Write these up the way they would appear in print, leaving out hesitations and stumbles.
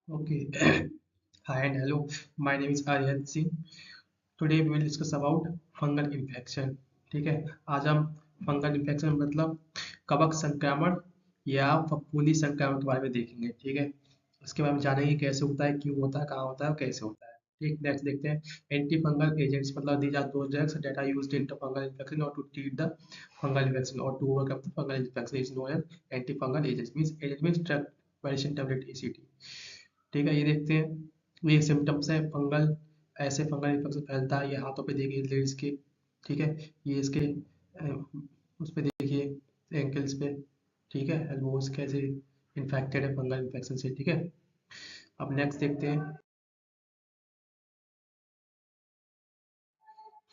Okay. Hi and hello. My name is Aryan Singh. Today we will discuss about fungal infection. ठीक है। आज हम fungal infection मतलब कवक संक्रमण या फफूंदी संक्रमण के बारे में देखेंगे। ठीक है। इसके बारे में जानेंगे कैसे होता है, क्यों होता है, कहाँ होता है और कैसे होता है। ठीक। नेक्स्ट देखते हैं। एंटी फंगल एजेंट्स मतलब these are those drugs that are used in fungal infection और to treat the fungal infection और to overcome the fungal infection is known as anti fungal agents means drug medicine tablet ईसीटी। ठीक है। ये देखते हैं ये सिम्टम्स है फंगल। ऐसे फंगल इन्फेक्शन फैलता है, ये हाथों पे देखिए लेडीज के। ठीक है। ये इसके उस पे देखिए एंकल्स पे। ठीक है। एल्बोस कैसे इन्फेक्टेड है फंगल इन्फेक्शन से। ठीक है। अब नेक्स्ट देखते हैं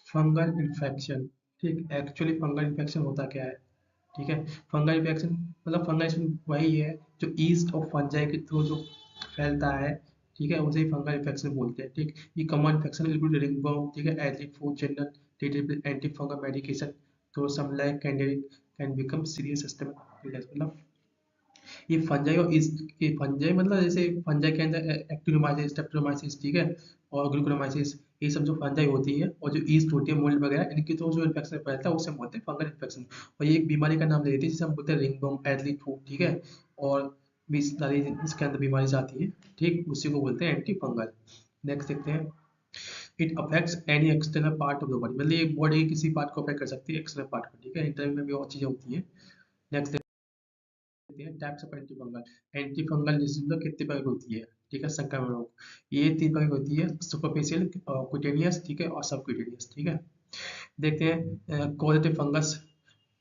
फंगल इन्फेक्शन। ठीक। एक्चुअली फंगल इन्फेक्शन होता क्या है। ठीक है। फंगल इन्फेक्शन मतलब फंगल इन्फेक्शन वही है जो ईस्ट ऑफ फंजाई के थ्रू जो फैलता है। ठीक है। उसे ही फंगल इन्फेक्शन बोलते हैं। ठीक। ये कॉमन इन्फेक्शन इंक्लूड रिंगवर्म। ठीक है। Athletic food general treated with anti fungal medication तो some like candidate can become serious system मतलब ये फंजाई और इस ये फंजाई मतलब जैसे फंजाई के अंदर एक्टिनोमाइसिस स्ट्रेप्टोमाइसिस। ठीक है। और ग्लूकोनोमाइसिस ये सब जो फंजाई होती है और जो ईस्ट होती है मोल्ड वगैरह इनकी तो जो इन्फेक्शन फैलता है उसे हम बोलते हैं फंगल इन्फेक्शन। और ये एक बीमारी का नाम ले लेती है जिसे हम बोलते हैं रिंगवर्म एथलीट फूड। ठीक है। और भी सारी इसके अंदर बीमारी आती है। ठीक। उसी को बोलते हैं एंटी फंगल। नेक्स्ट देखते हैं it affects any external part of the body मतलब ये बॉडी के किसी पार्ट को अफेक्ट कर सकती है एक्सटर्नल पार्ट को। ठीक है। इंटरनल में भी और चीजें होती है। नेक्स्ट देखते हैं types of anti fungal. Anti fungal disease मतलब कितने प्रकार की होती है। ठीक है। संक्रमण रोग ये तीन प्रकार की होती है सुपरफिशियल क्यूटेनियस। ठीक है। और सब क्यूटेनियस। ठीक है। देखते हैं कॉजेटिव फंगस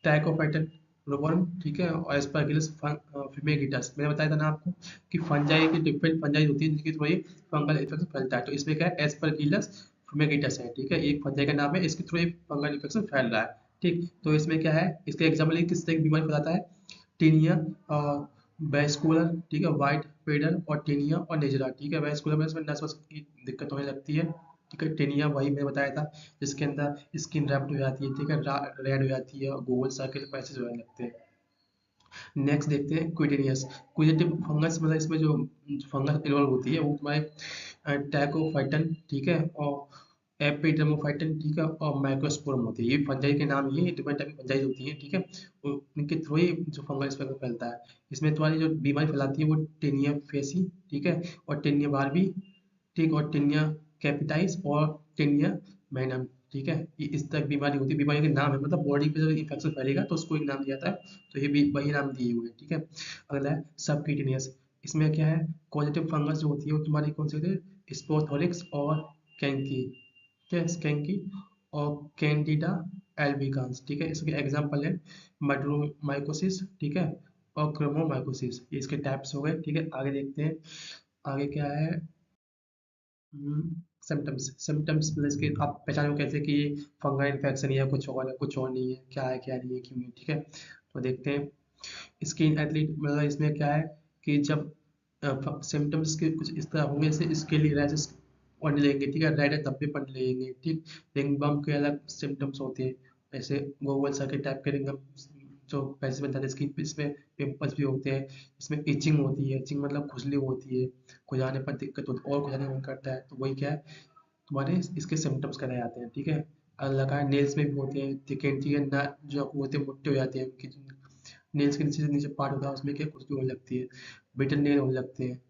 ट्राइकोफाइटन रोबोरम। ठीक है। और एस्परगिलस फिमेगिटस मैंने बताया था ना आपको कि फंजाई की डिफरेंट फंजाई होती है जिनकी थ्रू ये फंगल इन्फेक्शन फैलता है। तो इसमें क्या है एस्परगिलस फिमेगिटस है। ठीक है। एक फंजाई का नाम है इसके थ्रू ये फंगल इन्फेक्शन फैल रहा है। ठीक। तो इसमें क्या है इसके एग्जाम्पल किस तरह की बीमारी फैलाता है टीनिया वैस्कुलर। ठीक है। वाइट पेडल और टीनिया और नेजरा। ठीक है। वैस्कुलर में इसमें नस वस की दिक्कत होने लगती है। ठीक है। टीनिया वही मैंने बताया था जिसके अंदर स्किन रैप्ड हो जाती है। ठीक है। रेड हो जाती है और गोल सर्किल पैसेज होने लगते हैं। नेक्स्ट देखते हैं क्विटेनियस क्विजेटिव फंगस मतलब इसमें जो फंगस इन्वॉल्व होती है वो तुम्हारे टैकोफाइटन। ठीक है। और एपिडर्मोफाइटन। ठीक है। और माइक्रोस्पोरम होती है ये फंजाई के नाम ये डिफरेंट टाइप की फंजाई होती है। ठीक है। इनके थ्रू ही जो फंगल इस पर फैलता है। इसमें तुम्हारी जो बीमारी फैलाती है वो टेनिया फेसी। ठीक है। और टेनिया बारबी। ठीक। और टेनिया कैपिटाइस और टेनिया मैनम। ठीक है। ये इस तरह की बीमारी होती है बीमारी के नाम है मतलब बॉडी पे जब इन्फेक्शन फैलेगा तो उसको एक नाम दिया जाता है। तो ये भी वही नाम दिए हुए हैं। ठीक है। अगला है सबक्यूटेनियस। इसमें क्या है कॉजेटिव फंगस जो होती है वो तुम्हारी कौन सी होती है स्पोथोरिक्स और कैंकी। ठीक है। स्कैंकी और कैंडिडा एल्बिकांस। ठीक है। इसके एग्जाम्पल है मड्रोमाइकोसिस। ठीक है। और क्रोमोमाइकोसिस ये इसके टाइप्स हो गए। ठीक है। आगे देखते हैं आगे क्या है सिम्टम्स सिम्टम्स मतलब इसके आप पहचानो कैसे कि फंगल इन्फेक्शन या कुछ और नहीं है क्या नहीं है क्यों नहीं। ठीक है। तो देखते हैं स्किन एथलीट मतलब इसमें क्या है कि जब सिम्टम्स के कुछ इस तरह होंगे जैसे स्किन रैशेस पड़ने लगेंगे। ठीक है। रेड धब्बे पड़ने लगेंगे। ठीक। रिंग बम के अलग सिम्टम्स होते हैं ऐसे गोगल सर्किट टाइप के रिंग जो पैसे बनता है स्किन पे इसमें पिंपल्स भी होते हैं। इसमें इचिंग होती है इचिंग मतलब खुजली होती है खुजाने पर दिक्कत होती है और खुजाने का मन करता है तो वही क्या है तुम्हारे इसके सिम्टम्स कराए जाते हैं। ठीक है। लगाए नेल्स में भी होते हैं थिकेन। ठीक है ना जो होते हैं मोटे हो जाते हैं उनकी नेल्स के नीचे से नीचे पार्ट होता है उसमें क्या खुजली होने लगती है बिटन नेल होने लगते हैं।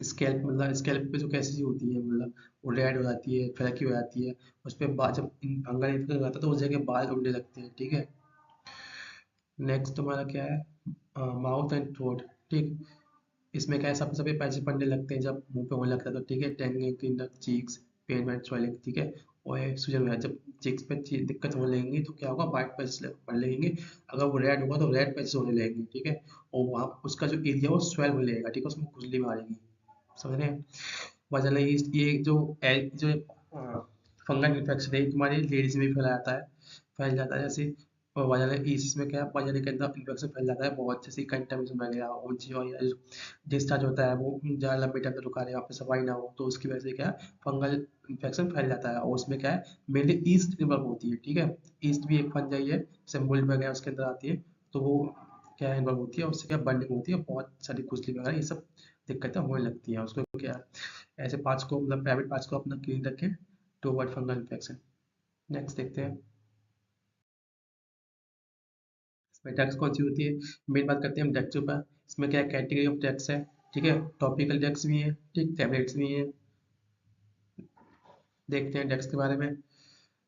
स्कैल्प मतलब स्कैल्प पे जो कैसी होती है मतलब वो रेड हो जाती है फ्लैकी हो जाती है उस पर जब फंगल इन्फेक्शन हो जाता है तो उस जगह बाल उड़ने लगते हैं। ठीक है। नेक्स्ट तुम्हारा क्या है माउथ एंड थ्रोट। ठीक। इसमें क्या है सब सभी पैसे पड़ने लगते हैं जब मुंह पे होने लगता है तो ठीक है tingling in the cheeks pain and swelling. ठीक है। और ये सूजन हो जाए जब चीक्स पे दिक्कत होने लगेंगी तो क्या होगा वाइट पैचेस पड़ने लगेंगे। अगर वो रेड होगा तो रेड पैचेस होने लगेंगे। ठीक है। और वहाँ उसका जो एरिया वो स्वेल होने लगेगा। ठीक है। उसमें खुजली मारेगी। समझ रहे हैं। वजह ये जो फंगल इन्फेक्शन है तुम्हारी लेडीज में भी फैला जाता है फैल जाता है जैसे और वायरल इस में क्या है वायरल के अंदर इन्फेक्शन फैल जाता है बहुत जैसे कंटामिनेशन वगैरह उनसी और या डिस्चार्ज होता है वो ज़्यादा लंबे टाइम तक रुका रहे वहाँ पे सफाई ना हो तो उसकी वजह से क्या है फंगल इन्फेक्शन फैल जाता है और उसमें क्या है मेनली ईस्ट इन्वॉल्व होती है। ठीक है। ईस्ट भी एक फंजाई है जैसे मोल्ड वगैरह उसके अंदर आती है तो वो क्या इन्वॉल्व होती है उससे क्या बर्निंग होती है बहुत सारी खुजली वगैरह ये सब दिक्कतें होने लगती हैं उसको। क्या ऐसे पार्ट्स को मतलब प्राइवेट पार्ट्स को अपना क्लीन रखें to avoid fungal infection. Next देखते हैं इसमें ड्रग्स कौन सी होती है। मेन बात करते हैं हम ड्रग्स के ऊपर। इसमें क्या कैटेगरी ऑफ ड्रग्स है, ठीक है। टॉपिकल ड्रग्स भी है, ठीक, टैबलेट्स भी हैं। देखते हैं ड्रग्स के बारे में।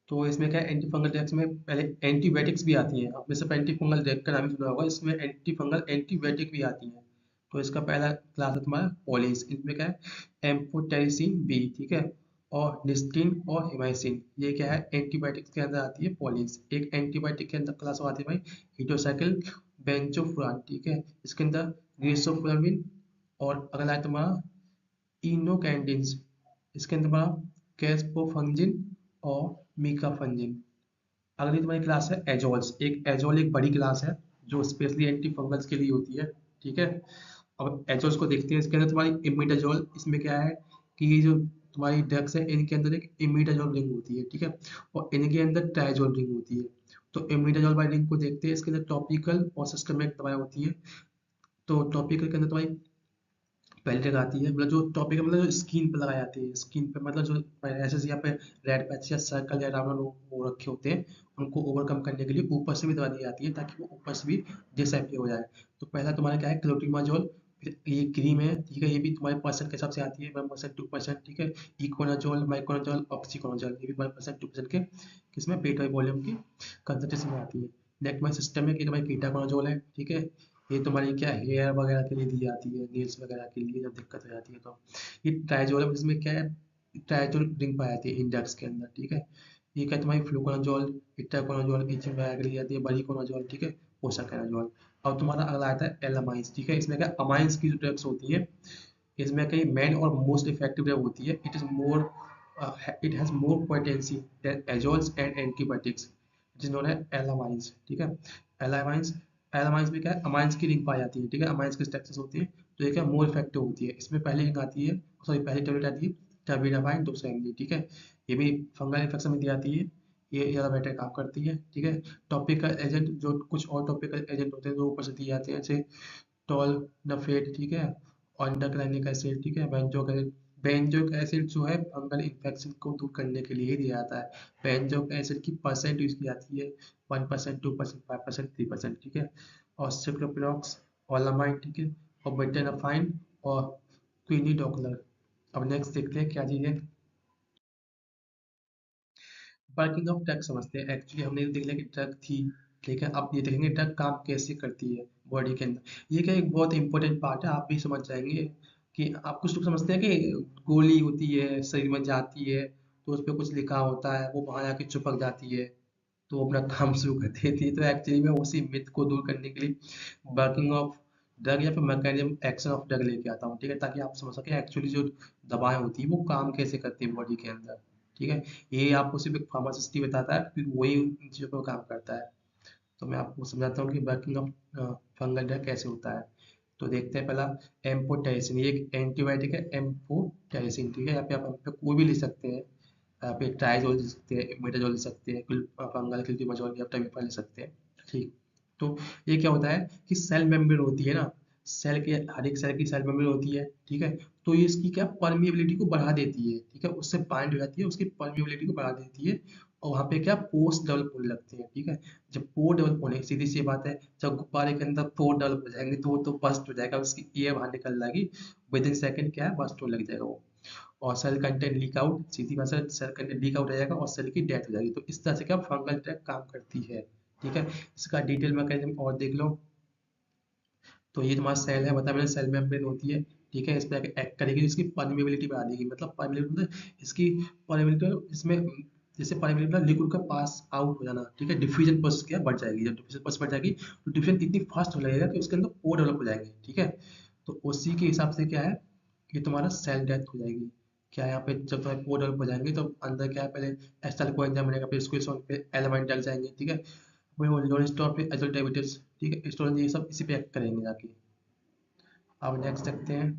तो इसमें क्या है, एंटी फंगल ड्रग्स में पहले एंटीबायोटिक्स भी आती हैं। आपने सब एंटी फंगल ड्रग का नाम ही सुना होगा, इसमें एंटी फंगल एंटीबायोटिक भी आती हैं। तो इसका पहला क्लास है तुम्हारा पॉलिस। इसमें क्या है, एम्फोटेरिसिन बी, ठीक है, और निस्टीन और हिमाइसिन, ये क्या है एंटीबायोटिक्स के अंदर आती है पॉलिस। एक एंटीबायोटिक के अंदर क्लास आती है भाई हिटोसाइकिल बेंजोफुरान, ठीक है, इसके अंदर ग्रेसोफुरामिन। और अगला है तुम्हारा इनोकैंडिन्स, इसके अंदर तुम्हारा कैस्पोफंजिन और मीकाफंजिन। अगली तुम्हारी क्लास है एजोल्स। एक एजोल एक बड़ी क्लास है जो स्पेशली एंटी फंगल्स के लिए होती है, ठीक है। अब एजोल्स को देखते हैं। इसके अंदर तुम्हारी इमिडाजोल, इसमें क्या है कि ये जो तुम्हारी ड्रग्स है इनके अंदर एक इमिडाजोल रिंग होती है, ठीक है, और इनके अंदर ट्राइजोल रिंग होती है। तो इमिडाजोल वाली रिंग को देखते हैं। इसके अंदर टॉपिकल और सिस्टमिक दवाएं होती है। तो टॉपिकल के अंदर तुम्हारी पहले जगह आती है, मतलब जो टॉपिक है, मतलब जो स्किन पे लगाई जाती है, स्किन पे मतलब जो ऐसे यहाँ पे रेड पैच या सर्कल या राउंड वो रखे होते हैं, उनको ओवरकम करने के लिए ऊपर से भी दवा दी जाती है ताकि वो ऊपर से भी डिसएपियर हो जाए। तो पहला तुम्हारा क्या है क्लोट्रिमाजोल, फिर ये क्रीम है, ठीक है, ये भी तुम्हारे परसेंट के हिसाब से आती है 1% 2%, ठीक है। इकोनाजोल माइकोनाजोल ऑक्सीकोनाजोल, ये भी 1% 2% के किसमें पेट वाले वॉल्यूम की कंसंट्रेशन में आती है। नेक्स्ट में सिस्टम है कि तुम्हारी कीटाकोनाजोल है, ठीक है, ये तुम्हारी क्या हेयर वगैरह के लिए दी जाती है, नेल्स वगैरह के लिए जब दिक्कत हो जाती है तो। ये ट्राइजोल है, इसमें क्या है ट्राइजोल रिंग पाई जाती है इंडेक्स के अंदर, ठीक है। ये क्या है तुम्हारी फ्लूकोनाजोल, इट्राकोनाजोल, इचिंग वगैरह के लिए जाती है, बरीकोनाजोल, ठीक है, पोसाकोनाजोल। और तुम्हारा अगला आता है एलामाइंस, ठीक है। इसमें क्या अमाइंस की जो ड्रग्स होती है, इसमें कई मेन और मोस्ट इफेक्टिव ड्रग होती है। It is more it has more potency than azoles and antibiotics, it is known as allylamines, ठीक है। एलामाइंस, एलामाइंस में क्या है अमाइंस की रिंग पाई जाती है, ठीक है, अमाइंस की स्ट्रक्चर्स होती है। तो ये क्या मोर इफेक्टिव होती है। इसमें पहली रिंग आती है, सॉरी पहली टेबलेट आती है टर्बिनाफाइन 200 mg, ठीक है। ये भी फंगल इन्फेक्शन में दी जाती है, ये ज़्यादा बेटर काम करती है, ठीक है। टॉपिकल एजेंट, जो कुछ और टॉपिकल एजेंट होते हैं जो ऊपर से दिए जाते हैं, जैसे टोल्नफेड, ठीक है, अंडरक्लाइनिक एसिड, ठीक है, बेंजोइक एसिड। बेंजोइक एसिड जो है फंगल इन्फेक्शन को दूर करने के लिए ही दिया जाता है। बेंजोइक एसिड की परसेंट यूज की जाती है 1% 2% 5% 3%, ठीक है। और सिप्रोपिनॉक्स, ओलामाइन, ठीक है, और बेटेनाफाइन और क्विनिडोक्लर। अब नेक्स्ट देखते हैं क्या चीज़ है। वर्किंग ऑफ ड्रग समझते हैं। एक्चुअली हमने ये देख लिया कि ड्रग थी, ठीक है, अब ये देखेंगे ड्रग काम कैसे करती है बॉडी के अंदर। ये क्या एक बहुत इंपॉर्टेंट पार्ट है, आप भी समझ जाएंगे कि आप कुछ लोग समझते हैं कि गोली होती है शरीर में जाती है तो उस पर कुछ लिखा होता है, वो वहाँ जाके चिपक जाती है तो वो अपना काम शुरू कर देती है। तो एक्चुअली मैं उसी मिथ को दूर करने के लिए वर्किंग ऑफ ड्रग या फिर मैकेनिज्म एक्शन ऑफ ड्रग लेके आता हूँ, ठीक है, ताकि आप समझ सकें एक्चुअली जो दवाएं होती है वो काम कैसे करती है बॉडी के अंदर, ठीक है। ये आपको सिर्फ एक फार्मासिस्ट ही बताता है, फिर वही उन चीज़ों पर काम करता है। तो मैं आपको समझाता हूँ कि वर्किंग ऑफ फंगल ड्रग कैसे होता है। तो देखते हैं पहला एम्फोटेरिसिन, ये एक एंटीबायोटिक है एम्फोटेरिसिन, ठीक है। यहाँ पे आप यहाँ पे कोई भी लिख सकते हैं, यहाँ पे ट्राइजोल लिख सकते हैं, मेटाजोल लिख सकते हैं, फंगल क्लिटिमाजोल या टमीफा लिख सकते हैं, ठीक। तो ये क्या होता है कि सेल मेम्ब्रेन होती है ना, सेल के हर एक सेल की सेल मेम्ब्रेन होती है, ठीक है। तो ये इसकी क्या परमिएबिलिटी को बढ़ा देती है, ठीक है, उससे बाइंड हो जाती है, उसकी परमिएबिलिटी को बढ़ा देती है। और वहाँ पे क्या पोर्स डेवलप होने लगते हैं, ठीक है। जब पोर डेवलप होने, सीधी सी बात है, जब गुब्बारे के अंदर पोर डेवलप हो जाएंगे तो वो तो बस्ट हो जाएगा, उसकी एयर बाहर निकल जाएगी, विद इन सेकंड क्या है बस्ट होने लग जाएगा वो। और सेल कंटेंट लीक आउट, सीधी भाषा सेल कंटेंट लीक आउट हो जाएगा और सेल की डेथ हो जाएगी। तो इस तरह से क्या फंगल अटैक काम करती है, ठीक है। इसका डिटेल मैकेनिज्म और देख लो। तो ये तुम्हारा सेल है, बता मैंने सेल मेम्ब्रेन होती है, ठीक है, इस पर एक्ट करेगी, इसकी परमिएबिलिटी बढ़ा देगी। मतलब परमिएबिलिटी मतलब इसकी परमिएबिलिटी इसमें जैसे परमिएबिलिटी लिक्विड का पास आउट हो जाना, ठीक है, डिफ्यूजन प्रोसेस क्या बढ़ जाएगी। जब डिफ्यूजन प्रोसेस बढ़ जाएगी तो डिफ्यूजन इतनी फास्ट हो लगेगा कि उसके अंदर पोर डेवलप हो जाएंगे, ठीक है। तो उसी के हिसाब से क्या है कि तुम्हारा सेल डेथ हो जाएगी। क्या है यहाँ पे जब तुम्हारे पोर डेवलप हो जाएंगे तो अंदर क्या है पहले एस्टाइल कोएंजाइम बनेगा, फिर स्क्विज पे एलामाइन डल जाएंगे, ठीक है, वही वो लोन स्टोर पे एजोल्टाइबिटिस, ठीक है, स्टोरेज, ये सब इसी पे एक्ट करेंगे जाके। अब नेक्स्ट देखते हैं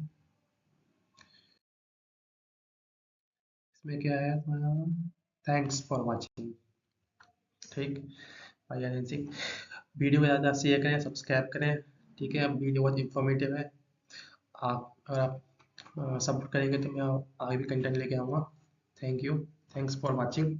इसमें क्या है तुम्हारा। थैंक्स फॉर वॉचिंग, ठीक, भाई आनंद सिंह। वीडियो को ज़्यादा शेयर करें, सब्सक्राइब करें, ठीक है, अब वीडियो बहुत इंफॉर्मेटिव है। आप अगर आप सपोर्ट करेंगे तो मैं आगे भी कंटेंट लेके आऊँगा। Thank you, thanks for watching.